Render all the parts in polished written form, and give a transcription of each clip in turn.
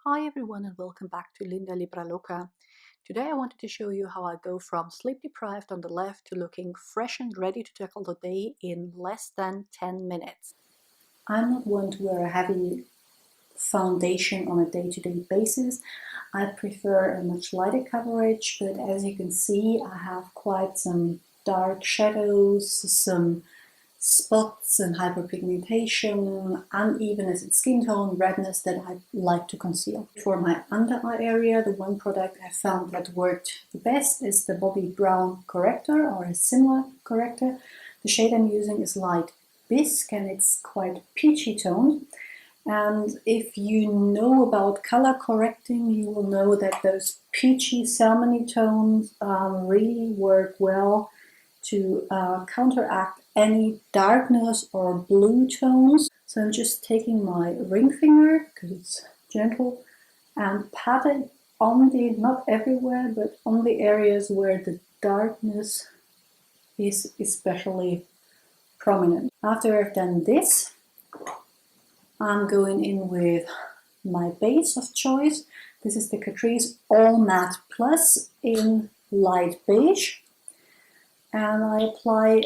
Hi everyone and welcome back to Linda Libra Loca. Today I wanted to show you how I go from sleep deprived on the left to looking fresh and ready to tackle the day in less than 10 minutes. I'm not one to wear a heavy foundation on a day-to-day basis. I prefer a much lighter coverage, but as you can see I have quite some dark shadows, some spots and hyperpigmentation, unevenness in skin tone, redness that I like to conceal. For my under eye area, the one product I found that worked the best is the Bobbi Brown Corrector or a similar corrector. The shade I'm using is light Bisque and it's quite peachy toned. And if you know about color correcting, you will know that those peachy salmony tones really work well to counteract any darkness or blue tones. So I'm just taking my ring finger, because it's gentle, and pat it on the, not everywhere, but on the areas where the darkness is especially prominent. After I've done this, I'm going in with my base of choice. This is the Catrice All Matt Plus in light beige. And I apply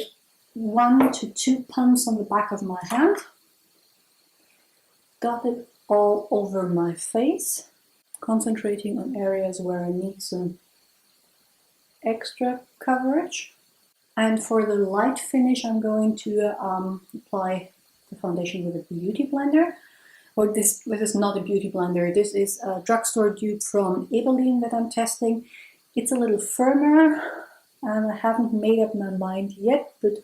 1 to 2 pumps on the back of my hand, dot it all over my face, concentrating on areas where I need some extra coverage. And for the light finish, I'm going to apply the foundation with a beauty blender. Or this is not a beauty blender, this is a drugstore dupe from Maybelline that I'm testing. It's a little firmer, and I haven't made up my mind yet, but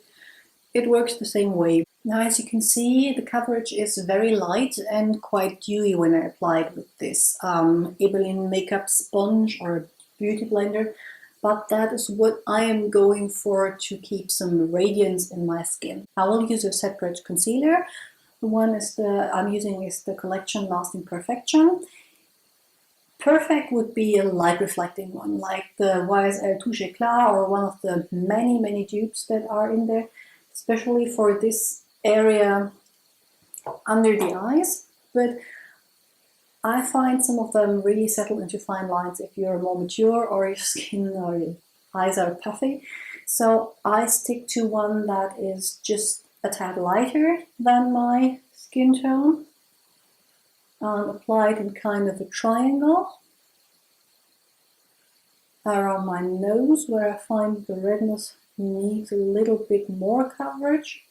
it works the same way. Now, as you can see, the coverage is very light and quite dewy when I apply it with this Maybelline makeup sponge or beauty blender, but that is what I am going for to keep some radiance in my skin. I will use a separate concealer. The one I'm using is the Collection Lasting Perfection. Perfect would be a light reflecting one, like the YSL Touche Éclat or one of the many dupes that are in there, especially for this area under the eyes. But I find some of them really settle into fine lines if you're more mature or your skin or your eyes are puffy. So I stick to one that is just a tad lighter than my skin tone. Apply it in kind of a triangle around my nose, where I find the redness needs a little bit more coverage.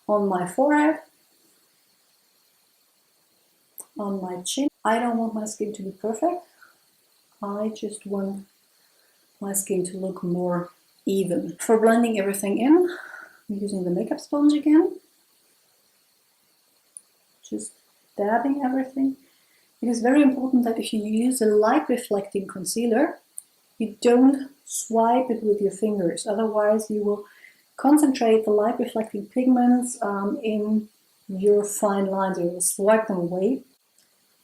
On my forehead, on my chin. I don't want my skin to be perfect. I just want my skin to look more even. For blending everything in, I'm using the makeup sponge again. Just dabbing everything. It is very important that if you use a light reflecting concealer, you don't swipe it with your fingers. Otherwise you will concentrate the light reflecting pigments in your fine lines. You will swipe them away.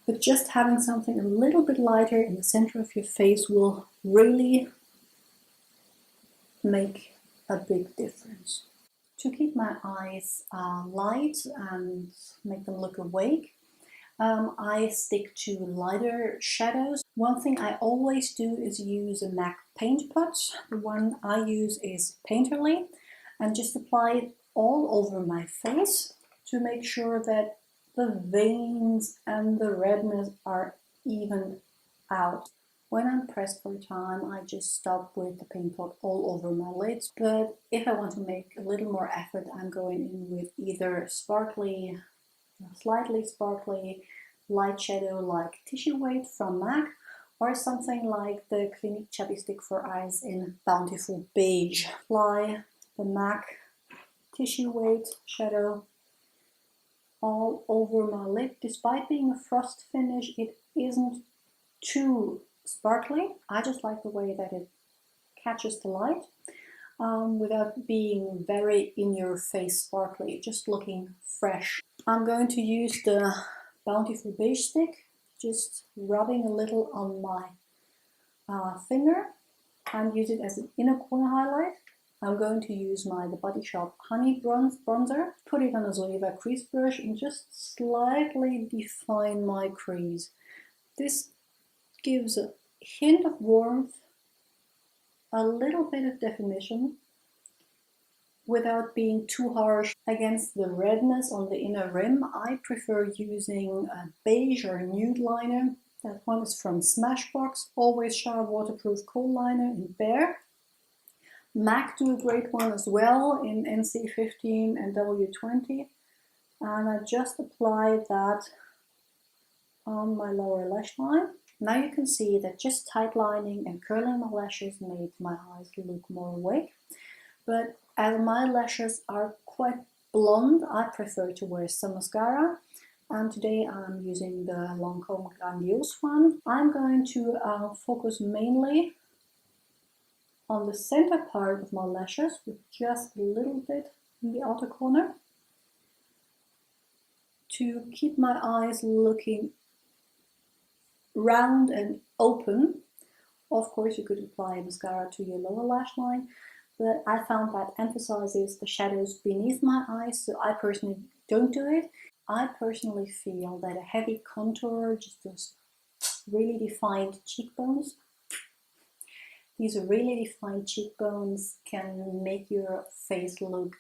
But just having something a little bit lighter in the center of your face will really make a big difference. To keep my eyes light and make them look awake, I stick to lighter shadows. One thing I always do is use a MAC paint pot. The one I use is Painterly, and just apply it all over my face to make sure that the veins and the redness are evened out. When I'm pressed for time, I just stop with the paint pot all over my lids. But if I want to make a little more effort, I'm going in with either sparkly, slightly sparkly light shadow like Tissue Weight from MAC, or something like the Clinique Chubby Stick for Eyes in Bountiful Beige. Apply the MAC Tissue Weight shadow all over my lip. Despite being a frost finish, it isn't too sparkly. I just like the way that it catches the light without being very in-your-face sparkly, just looking fresh. I'm going to use the Bountiful Beige stick, just rubbing a little on my finger, and use it as an inner corner highlight. I'm going to use The Body Shop Honey Bronzer, put it on a Zoeva crease brush and just slightly define my crease. This gives a hint of warmth, a little bit of definition, without being too harsh against the redness on the inner rim. I prefer using a beige or nude liner. That one is from Smashbox, always shower waterproof kohl liner in Beige. MAC do a great one as well in NC15 and W20. And I just applied that on my lower lash line. Now you can see that just tightlining and curling my lashes made my eyes look more awake. But as my lashes are quite blonde, I prefer to wear some mascara. And today I'm using the Lancôme Grandiôse one. I'm going to focus mainly on the center part of my lashes with just a little bit in the outer corner to keep my eyes looking round and open. Of course, you could apply mascara to your lower lash line, but I found that emphasizes the shadows beneath my eyes, so I personally don't do it. I personally feel that a heavy contour, just those really defined cheekbones, these really defined cheekbones can make your face look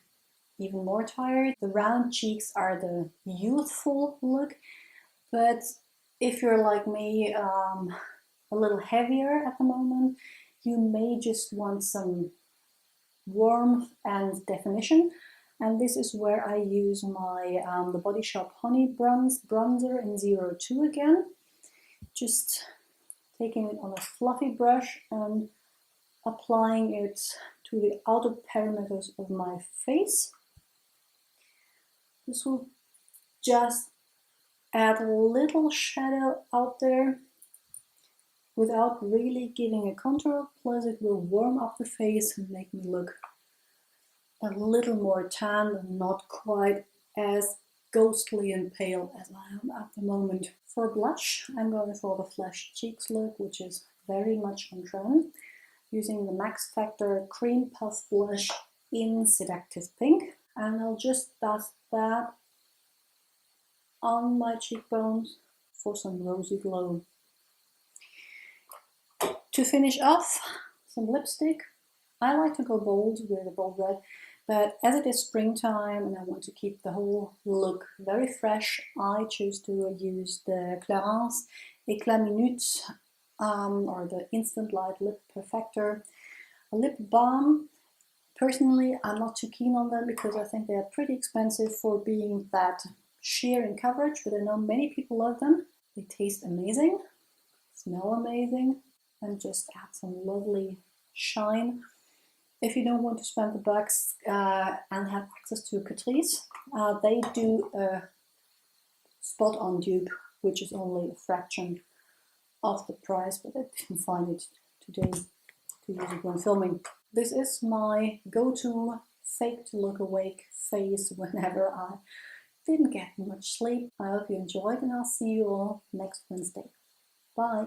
even more tired. The round cheeks are the youthful look, but if you're like me, a little heavier at the moment, you may just want some warmth and definition. And this is where I use my The Body Shop Honey Bronzer in 02 again. Just taking it on a fluffy brush and applying it to the outer perimeters of my face. This will just add a little shadow out there without really giving a contour, plus it will warm up the face and make me look a little more tan and not quite as ghostly and pale as I am at the moment. For blush, I'm going for the Flash Cheeks look, which is very much on trend, using the Max Factor Cream Puff Blush in Seductive Pink. And I'll just dust that on my cheekbones for some rosy glow. To finish off, some lipstick. I like to go bold with a bold red, but as it is springtime and I want to keep the whole look very fresh, I choose to use the Clarins Éclat Minute or the Instant Light Lip Perfector. A lip balm. Personally, I'm not too keen on them because I think they are pretty expensive for being that sheer in coverage, but I know many people love them. They taste amazing, smell amazing, and just add some lovely shine. If you don't want to spend the bucks and have access to Catrice, they do a spot-on dupe, which is only a fraction of the price, but I didn't find it today to use it when filming. This is my go-to fake to look awake face whenever I didn't get much sleep. I hope you enjoyed and I'll see you all next Wednesday. Bye!